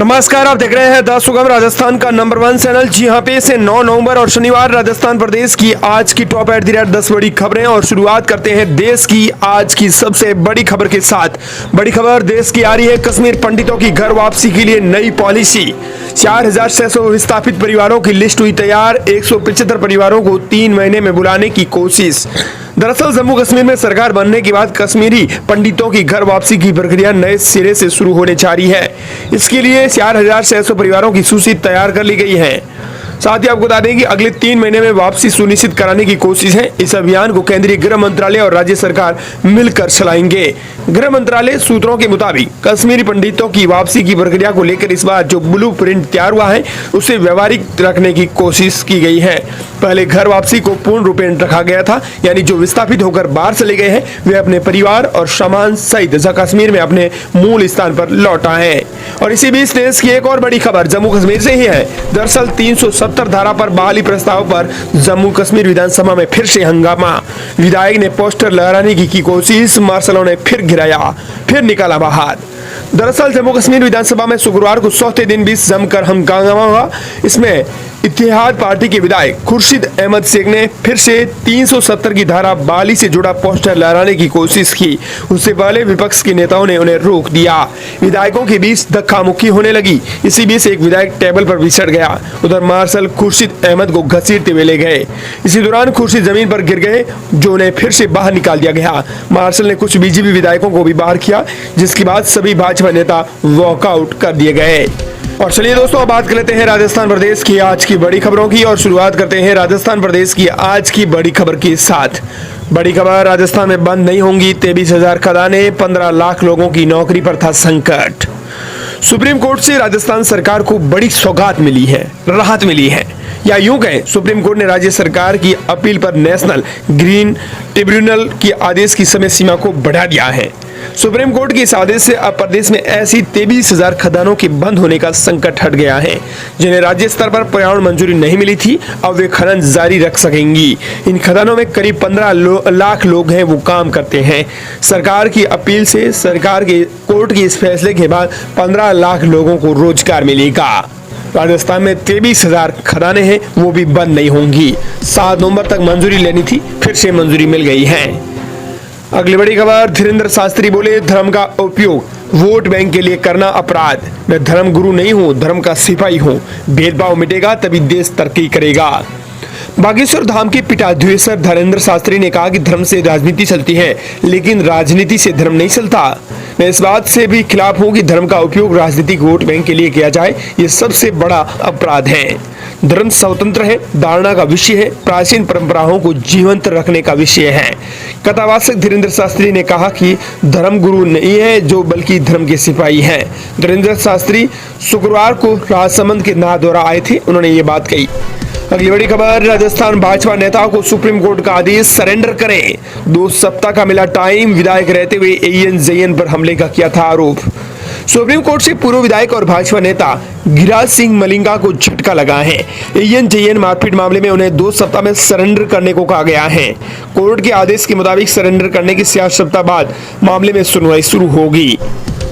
नमस्कार, आप देख रहे हैं द सुगम राजस्थान का नंबर 1 चैनल। जी हाँ, पे से 9 नवंबर और शनिवार राजस्थान प्रदेश की आज की टॉप एट द रेट 10 बड़ी खबरें। और शुरुआत करते हैं देश की आज की सबसे बड़ी खबर के साथ। बड़ी खबर देश की आ रही है, कश्मीर पंडितों की घर वापसी के लिए नई पॉलिसी। 4600 विस्थापित परिवारों की लिस्ट हुई तैयार। 175 परिवारों को 3 महीने में बुलाने की कोशिश। दरअसल जम्मू कश्मीर में सरकार बनने के बाद कश्मीरी पंडितों की घर वापसी की प्रक्रिया नए सिरे से शुरू होने जा रही है। इसके लिए 4600 परिवारों की सूची तैयार कर ली गई है। साथ ही आपको बता दें कि अगले 3 महीने में वापसी सुनिश्चित कराने की कोशिश है। इस अभियान को केंद्रीय गृह मंत्रालय और राज्य सरकार मिलकर चलाएंगे। गृह मंत्रालय सूत्रों के मुताबिक कश्मीरी पंडितों की वापसी की प्रक्रिया को लेकर इस बार जो ब्लूप्रिंट तैयार हुआ है उसे व्यवहारिक रखने की कोशिश की गई है। पहले घर वापसी को पूर्ण रूपेण रखा गया था, यानी जो विस्थापित होकर बाहर चले गए हैं वे अपने परिवार और सामान सहित कश्मीर में अपने मूल स्थान पर लौट आए हैं। और इसी बीच देश की एक और बड़ी खबर जम्मू कश्मीर से ही है। दरअसल 370 धारा पर बहाली प्रस्ताव पर जम्मू कश्मीर विधानसभा में फिर से हंगामा। विधायक ने पोस्टर लहराने की कोशिश, मार्शलों ने फिर गिराया, फिर निकाला बाहर। दरअसल जम्मू कश्मीर विधानसभा में शुक्रवार को चौथे दिन भी जमकर हंगामा हुआ। इसमें इत्तेहाद पार्टी के विधायक खुर्शीद अहमद शेख ने फिर से 370 की धारा बहाली से जुड़ा पोस्टर लहराने की कोशिश की। उससे पहले विपक्ष के नेताओं ने उन्हें रोक दिया। विधायकों के बीच धक्का मुक्की होने लगी। इसी बीच एक विधायक टेबल पर बिछड़ गया। उधर मार्शल खुर्शीद अहमद को घसीटते हुए ले गए। इसी दौरान खुर्शीद जमीन पर गिर गए, जो उन्हें फिर से बाहर निकाल दिया गया। मार्शल ने कुछ बीजेपी विधायकों को भी बाहर किया, जिसके बाद सभी भाजपा नेता वॉकआउट कर दिए गए। और चलिए दोस्तों, अब बात कर लेते हैं राजस्थान प्रदेश की आज की बड़ी खबरों की। और शुरुआत करते हैं राजस्थान प्रदेश की आज की बड़ी खबर के साथ। बड़ी खबर, राजस्थान में बंद नहीं होंगी 23,000 खदानें, 15 लाख लोगों की नौकरी पर था संकट। सुप्रीम कोर्ट से राजस्थान सरकार को बड़ी सौगात मिली है, राहत मिली है, या यूं कहें सुप्रीम कोर्ट ने राज्य सरकार की अपील पर नेशनल ग्रीन ट्रिब्यूनल के आदेश की समय सीमा को बढ़ा दिया है। सुप्रीम कोर्ट के इस आदेश से अब प्रदेश में ऐसी 23,000 खदानों के बंद होने का संकट हट गया है, जिन्हें राज्य स्तर पर पर्यावरण मंजूरी नहीं मिली थी। अब वे खनन जारी रख सकेंगी। इन खदानों में करीब 15 लाख लोग हैं, वो काम करते हैं। सरकार की अपील से सरकार के कोर्ट के इस फैसले के बाद 15 लाख लोगों को रोजगार मिलेगा। राजस्थान में 23,000 खदानें हैं, वो भी बंद नहीं होंगी। 7 नवंबर तक मंजूरी लेनी थी, फिर से मंजूरी मिल गई है। अगली बड़ी खबर, धीरेन्द्र शास्त्री बोले धर्म का उपयोग वोट बैंक के लिए करना अपराध। मैं धर्म गुरु नहीं हूँ, धर्म का सिपाही हूँ। भेदभाव मिटेगा तभी देश तरक्की करेगा। बागेश्वर धाम के पीठाधीश्वर धीरेन्द्र शास्त्री ने कहा कि धर्म से राजनीति चलती है, लेकिन राजनीति से धर्म नहीं चलता। मैं इस बात से भी खिलाफ हूँ कि धर्म का उपयोग राजनीतिक वोट बैंक के लिए किया जाए। ये सबसे बड़ा अपराध है। धर्म स्वतंत्र है, धारणा का विषय है, प्राचीन परंपराओं को जीवंत रखने का विषय है। कथावाचक धीरेन्द्र शास्त्री ने कहा कि धर्म गुरु नहीं है जो, बल्कि धर्म के सिपाही हैं। धीरेन्द्र शास्त्री शुक्रवार को राजसमंद के नाथद्वारा आए थे, उन्होंने ये बात कही। अगली बड़ी खबर, राजस्थान भाजपा नेताओं को सुप्रीम कोर्ट का आदेश, सरेंडर करें। 2 सप्ताह का मिला टाइम। विधायक रहते हुए ANJN पर हमले का किया था आरोप। सुप्रीम कोर्ट से पूर्व विधायक और भाजपा नेता गिरिराज सिंह मलिंगा को झटका लगा है। ANJN मारपीट मामले में उन्हें 2 सप्ताह में सरेंडर करने को कहा गया है। कोर्ट के आदेश के मुताबिक सरेंडर करने के 6 सप्ताह बाद मामले में सुनवाई शुरू होगी।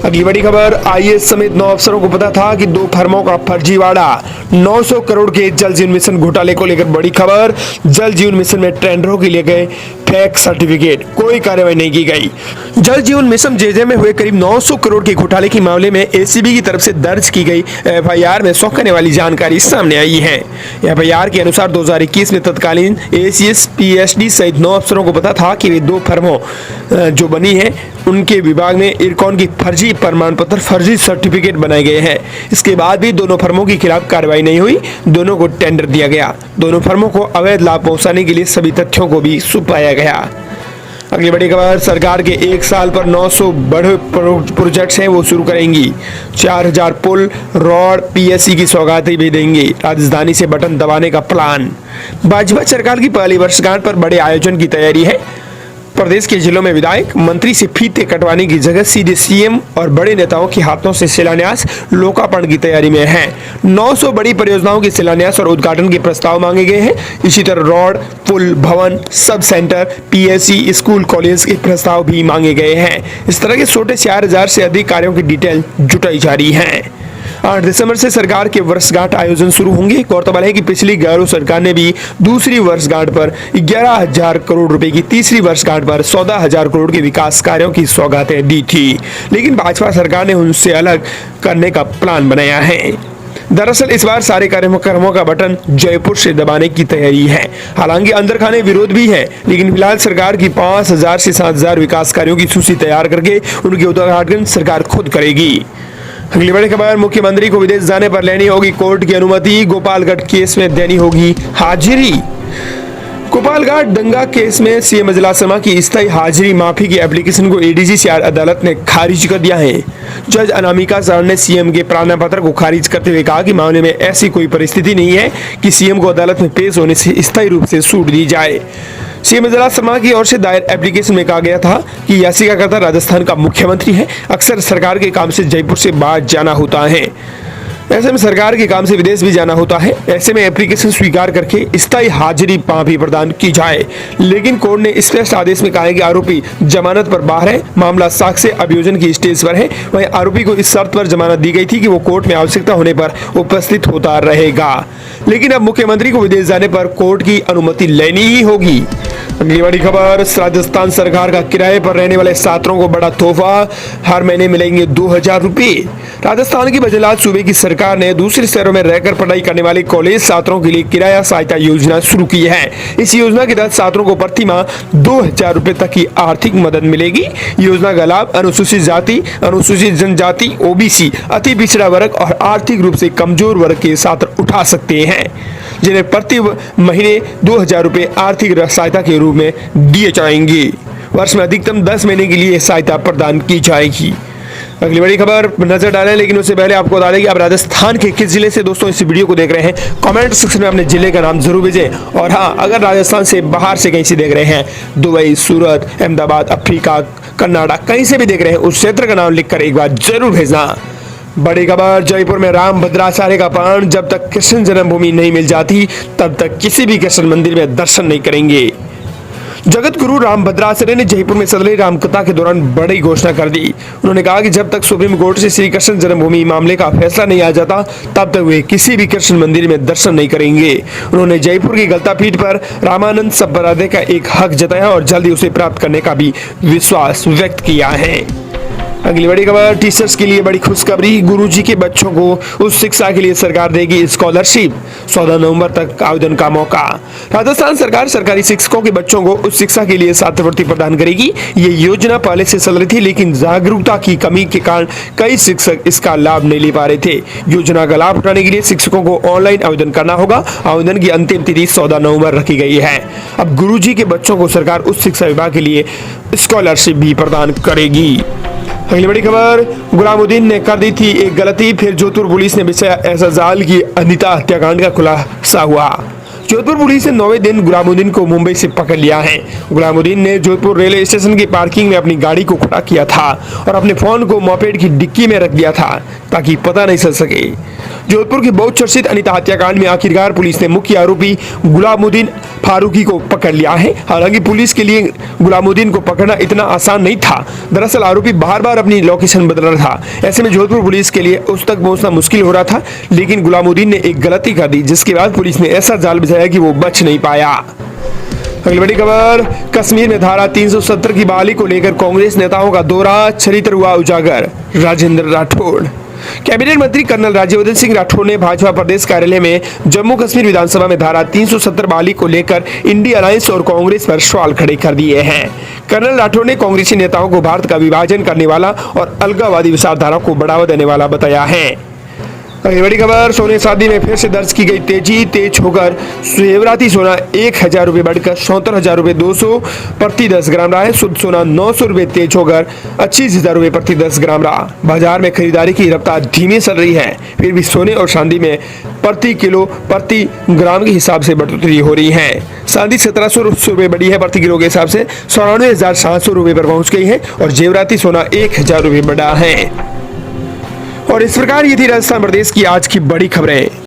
अगली बड़ी खबर, IAS समेत 9 अफसरों को पता था कि 2 फर्मों का फर्जीवाड़ा। 900 करोड़ के जल जीवन मिशन घोटाले को लेकर बड़ी खबर। जल जीवन मिशन में टेंडरों के लिए गए फेक सर्टिफिकेट, कोई कार्रवाई नहीं की गई। जल जीवन मिशन JJ में हुए करीब 900 करोड़ के घोटाले के मामले में ACB की तरफ से दर्ज की गई FIR में चौंकाने वाली जानकारी सामने आई है। FIR के अनुसार 2021 में तत्कालीन ACS PSD सहित 9 अफसरों को पता था कि वे 2 फर्मों जो बनी है उनके विभाग में इरकॉन की फर्जी प्रमाण पत्र, फर्जी सर्टिफिकेट बनाए गए हैं। इसके बाद भी दोनों फर्मों के खिलाफ कार्रवाई नहीं हुई। दोनों को टेंडर दिया गया। दोनों फर्मों को अवैध लाभ पहुंचाने के लिए सभी तथ्यों को भी छुपाया गया। अगली बड़ी खबर, सरकार के 1 साल पर 900 बड़े प्रोजेक्ट्स हैं, वो शुरू करेंगी। 4000 पुल, रोड, PSC की सौगातें भी देंगी। राजधानी से बटन दबाने का प्लान। भाजपा सरकार की पहली वर्षगांठ पर बड़े आयोजन की तैयारी है। प्रदेश के जिलों में विधायक मंत्री से फीते कटवाने की जगह सीधे CM और बड़े नेताओं के हाथों से शिलान्यास, लोकार्पण की तैयारी में है। 900 बड़ी परियोजनाओं के शिलान्यास और उद्घाटन के प्रस्ताव मांगे गए हैं। इसी तरह रोड, पुल, भवन, sub centre, PSC, school, college के प्रस्ताव भी मांगे गए हैं। इस तरह के छोटे 4000 से अधिक कार्यों की डिटेल जुटाई जा रही है। 8 दिसंबर से सरकार के वर्षगांठ आयोजन शुरू होंगे। गौरतलब है कि पिछली गैरो सरकार ने भी दूसरी वर्षगांठ पर 11,000 करोड़ रुपए की, तीसरी वर्षगांठ पर 14,000 करोड़ के विकास कार्यों की सौगातें दी थी, लेकिन भाजपा सरकार ने उनसे अलग करने का प्लान बनाया है। दरअसल इस बार सारे कार्यक्रमों का बटन जयपुर से दबाने की तैयारी है। हालांकि अंदर खाने विरोध भी है, लेकिन फिलहाल सरकार की 5,000 से 7,000 विकास कार्यों की सूची तैयार करके उनके उद्घाटन सरकार खुद करेगी। अगली बड़ी खबर, मुख्यमंत्री को विदेश जाने पर लेनी होगी कोर्ट की अनुमति, गोपालगढ़ केस में देनी होगी हाजिरी। गोपालगढ़ दंगा केस में सीएम इजलास शर्मा की स्थायी हाजिरी माफी की एप्लीकेशन को एडीजी सीआर अदालत ने खारिज कर दिया है। जज अनामिका सर ने सीएम के प्रार्थना पत्र को खारिज करते हुए कहा कि मामले में ऐसी कोई परिस्थिति नहीं है कि सीएम को अदालत में पेश होने से स्थायी रूप से छूट दी जाए। सीएम इजलास शर्मा की ओर से दायर एप्लीकेशन में कहा गया था कि याचिकाकर्ता राजस्थान का मुख्यमंत्री है। अक्सर सरकार के काम से जयपुर से बाहर जाना होता है, ऐसे में सरकार के काम से विदेश भी जाना होता है। ऐसे में एप्लीकेशन स्वीकार करके स्थायी हाजिरी माफी प्रदान की जाए, लेकिन कोर्ट ने स्पष्ट आदेश में कहा है कि आरोपी जमानत पर बाहर है, मामला साक्ष्य अभियोजन की स्टेज पर है। वहीं आरोपी को इस शर्त पर जमानत दी गई थी कि वो कोर्ट में आवश्यकता होने पर उपस्थित होता रहेगा, लेकिन अब मुख्यमंत्री को विदेश जाने पर कोर्ट की अनुमति लेनी ही होगी। अगली बड़ी खबर, राजस्थान सरकार का किराए पर रहने वाले छात्रों को बड़ा तोहफा, हर महीने मिलेंगे 2,000 रुपए। राजस्थान की बजलात सूबे की सरकार ने दूसरे शहरों में रहकर पढ़ाई करने वाले कॉलेज छात्रों के लिए किराया सहायता योजना शुरू की है। इस योजना के तहत छात्रों को प्रति माह 2,000 रुपए तक की आर्थिक मदद मिलेगी। योजना का लाभ अनुसूचित जाति, अनुसूचित जनजाति, ओबीसी, अति पिछड़ा वर्ग और आर्थिक रूप से कमजोर वर्ग के छात्र उठा सकते हैं, जिन्हें प्रति महीने 2,000 रुपए आर्थिक सहायता के रूप में दिए जाएंगे। वर्ष में अधिकतम 10 महीने के लिए सहायता प्रदान की जाएगी। अगली बड़ी खबर नजर डालें, लेकिन उससे पहले आपको बता दें कि आप राजस्थान के किस जिले से दोस्तों इस वीडियो को देख रहे हैं, कमेंट सेक्शन में अपने जिले का नाम जरूर भेजें। और हाँ, अगर राजस्थान से बाहर से कहीं से देख रहे हैं, दुबई, सूरत, अहमदाबाद, अफ्रीका, कर्नाटक, कहीं से भी देख रहे हैं, उस क्षेत्र का नाम लिखकर एक बार जरूर भेजना। बड़ी खबर, जयपुर में राम भद्राचार्य का प्राण, जब तक कृष्ण जन्मभूमि नहीं मिल जाती तब तक किसी भी कृष्ण मंदिर में दर्शन नहीं करेंगे। जगत गुरु राम भद्राचार्य ने जयपुर में चल रही रामकथा के दौरान बड़ी घोषणा कर दी। उन्होंने कहा कि जब तक सुप्रीम कोर्ट से श्री कृष्ण जन्मभूमि मामले का फैसला नहीं आ जाता तब तक वे किसी भी कृष्ण मंदिर में दर्शन नहीं करेंगे। उन्होंने जयपुर की गलता पीठ पर रामानंद संप्रदाय का एक हक जताया और जल्दी उसे प्राप्त करने का भी विश्वास व्यक्त किया है। अगली बड़ी खबर, टीचर्स के लिए बड़ी खुशखबरी, गुरुजी के बच्चों को उच्च शिक्षा के लिए सरकार देगी स्कॉलरशिप, 14 नवंबर तक आवेदन का मौका। राजस्थान सरकार सरकारी शिक्षकों के बच्चों को उच्च शिक्षा के लिए छात्रवृत्ति प्रदान करेगी। ये योजना पहले से चल रही थी, लेकिन जागरूकता की कमी के कारण कई शिक्षक इसका लाभ नहीं ले पा रहे थे। योजना का लाभ उठाने के लिए शिक्षकों को ऑनलाइन आवेदन करना होगा। आवेदन की अंतिम तिथि 14 नवंबर रखी गई है। अब गुरुजी के बच्चों को सरकार उच्च शिक्षा विभाग के लिए स्कॉलरशिप भी प्रदान करेगी। अगली बड़ी खबर, गुलामुद्दीन ने कर दी थी एक गलती, फिर जोधपुर पुलिस ने बिछाया ऐसा जाल की अनिता हत्याकांड का खुलासा हुआ। जोधपुर पुलिस ने 9वें दिन गुलामुद्दीन को मुंबई से पकड़ लिया है। गुलामुद्दीन ने जोधपुर रेलवे स्टेशन की पार्किंग में अपनी गाड़ी को खड़ा किया था और अपने फोन को मोपेड की डिक्की में रख दिया था ताकि पता नहीं चल सके। जोधपुर की बहुत चर्चित अनिता हत्याकांड में आखिरकार पुलिस ने मुख्य आरोपी गुलामुद्दीन फारूकी को पकड़ लिया है। हालांकि पुलिस के लिए गुलामुद्दीन को पकड़ना इतना आसान नहीं था। दरअसल आरोपी बार बार अपनी लोकेशन बदल रहा था। ऐसे में जोधपुर पुलिस के लिए उस तक पहुंचना मुश्किल हो रहा था, लेकिन गुलामुद्दीन ने एक गलती कर दी, जिसके बाद पुलिस ने ऐसा जाल बिछाया कि वो बच नहीं पाया। अगली बड़ी खबर, कश्मीर में धारा 370 की बहाली को लेकर कांग्रेस नेताओं का दौरा, चरित्र हुआ उजागर, राजेंद्र राठौड़। कैबिनेट मंत्री कर्नल राज्यवर्धन सिंह राठौड़ ने भाजपा प्रदेश कार्यालय में जम्मू कश्मीर विधानसभा में धारा 370 बहाली को लेकर इंडिया अलायंस और कांग्रेस पर सवाल खड़े कर दिए हैं। कर्नल राठौड़ ने कांग्रेसी नेताओं को भारत का विभाजन करने वाला और अलगाववादी विचारधारा को बढ़ावा देने वाला बताया है। अगली बड़ी खबर, सोने चांदी में फिर से दर्ज की गई तेजी, तेज होकर जेवराती सोना 1,000 रुपये बढ़कर 74,000 रुपये 200 प्रति 10 ग्राम रहा है। शुद्ध सोना 900 रुपये तेज होकर 25,000 रुपये प्रति 10 ग्राम रहा। बाजार में खरीदारी की रफ्तार धीमी चल रही है, फिर भी सोने और चांदी में प्रति किलो प्रति ग्राम के हिसाब से बढ़ोतरी हो रही है। चांदी 1,700 रुपये बढ़ी है प्रति किलो के हिसाब से 94,700 रुपये पर पहुंच गई है और जेवराती सोना 1,000 रुपये बढ़ा है। और इस प्रकार ये थी राजस्थान प्रदेश की आज की बड़ी खबरें।